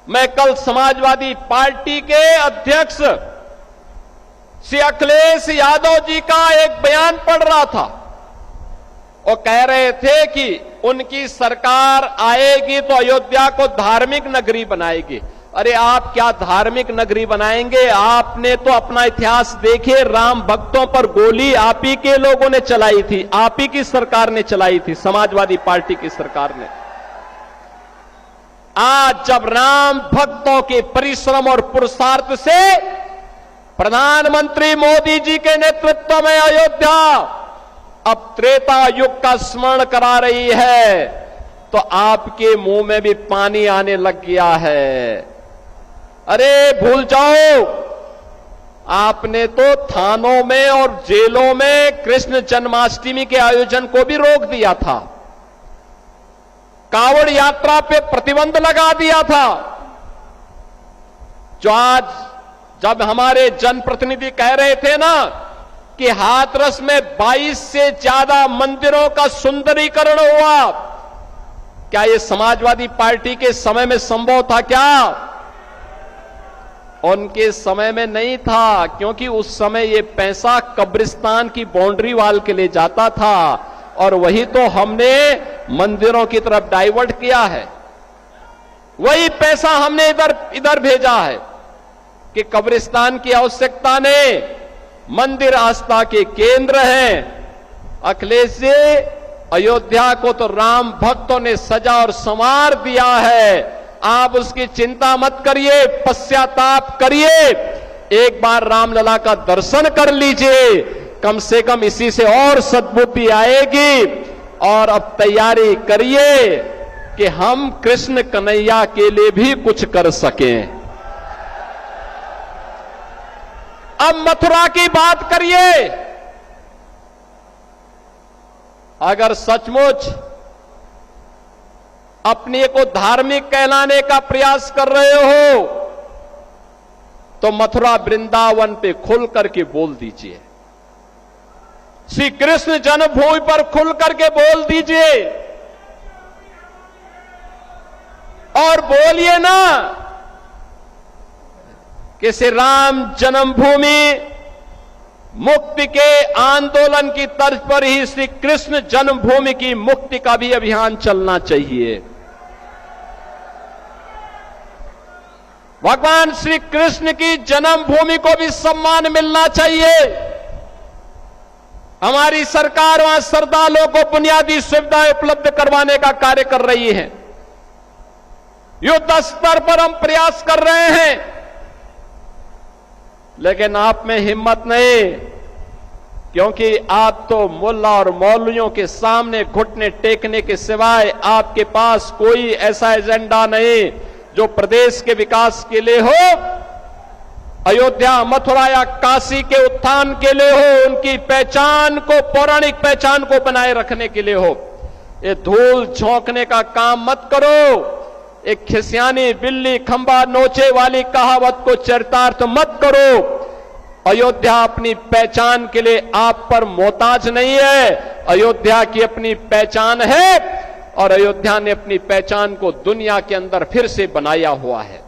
मैं कल समाजवादी पार्टी के अध्यक्ष श्री अखिलेश यादव जी का एक बयान पढ़ रहा था। वो कह रहे थे कि उनकी सरकार आएगी तो अयोध्या को धार्मिक नगरी बनाएगी। अरे आप क्या धार्मिक नगरी बनाएंगे? आपने तो अपना इतिहास देखे, राम भक्तों पर गोली आप ही के लोगों ने चलाई थी, आप ही की सरकार ने चलाई थी, समाजवादी पार्टी की सरकार ने। आज जब राम भक्तों के परिश्रम और पुरुषार्थ से प्रधानमंत्री मोदी जी के नेतृत्व में अयोध्या अब त्रेता युग का स्मरण करा रही है, तो आपके मुंह में भी पानी आने लग गया है। अरे भूल जाओ, आपने तो थानों में और जेलों में कृष्ण जन्माष्टमी के आयोजन को भी रोक दिया था, कांवड़ यात्रा पे प्रतिबंध लगा दिया था। जो आज जब हमारे जनप्रतिनिधि कह रहे थे ना कि हाथरस में 22 से ज्यादा मंदिरों का सुंदरीकरण हुआ, क्या यह समाजवादी पार्टी के समय में संभव था? क्या उनके समय में नहीं था, क्योंकि उस समय यह पैसा कब्रिस्तान की बाउंड्री वाल के लिए जाता था और वही तो हमने मंदिरों की तरफ डाइवर्ट किया है। वही पैसा हमने इधर भेजा है कि कब्रिस्तान की आवश्यकता नहीं, मंदिर आस्था के केंद्र हैं। अखिलेश जी, अयोध्या को तो राम भक्तों ने सजा और संवार दिया है, आप उसकी चिंता मत करिए, पश्चाताप करिए, एक बार रामलला का दर्शन कर लीजिए, कम से कम इसी से और सद्बुद्धि आएगी। और अब तैयारी करिए कि हम कृष्ण कन्हैया के लिए भी कुछ कर सकें। अब मथुरा की बात करिए। अगर सचमुच अपने को धार्मिक कहलाने का प्रयास कर रहे हो तो मथुरा वृंदावन पे खुल करके बोल दीजिए, श्री कृष्ण जन्मभूमि पर खुल करके बोल दीजिए और बोलिए ना कि श्री राम जन्मभूमि मुक्ति के आंदोलन की तर्ज पर ही श्री कृष्ण जन्मभूमि की मुक्ति का भी अभियान चलना चाहिए। भगवान श्री कृष्ण की जन्मभूमि को भी सम्मान मिलना चाहिए। हमारी सरकार वहां श्रद्धालुओं को बुनियादी सुविधाएं उपलब्ध करवाने का कार्य कर रही है। युद्ध स्तर पर हम प्रयास कर रहे हैं, लेकिन आप में हिम्मत नहीं, क्योंकि आप तो मुल्ला और मौलवियों के सामने घुटने टेकने के सिवाय आपके पास कोई ऐसा एजेंडा नहीं जो प्रदेश के विकास के लिए हो, अयोध्या, मथुरा या काशी के उत्थान के लिए हो, उनकी पहचान को, पौराणिक पहचान को बनाए रखने के लिए हो। ये धूल झोंकने का काम मत करो। एक खिसियानी बिल्ली खंबा नोचे वाली कहावत को चरितार्थ मत करो। अयोध्या अपनी पहचान के लिए आप पर मोहताज नहीं है, अयोध्या की अपनी पहचान है और अयोध्या ने अपनी पहचान को दुनिया के अंदर फिर से बनाया हुआ है।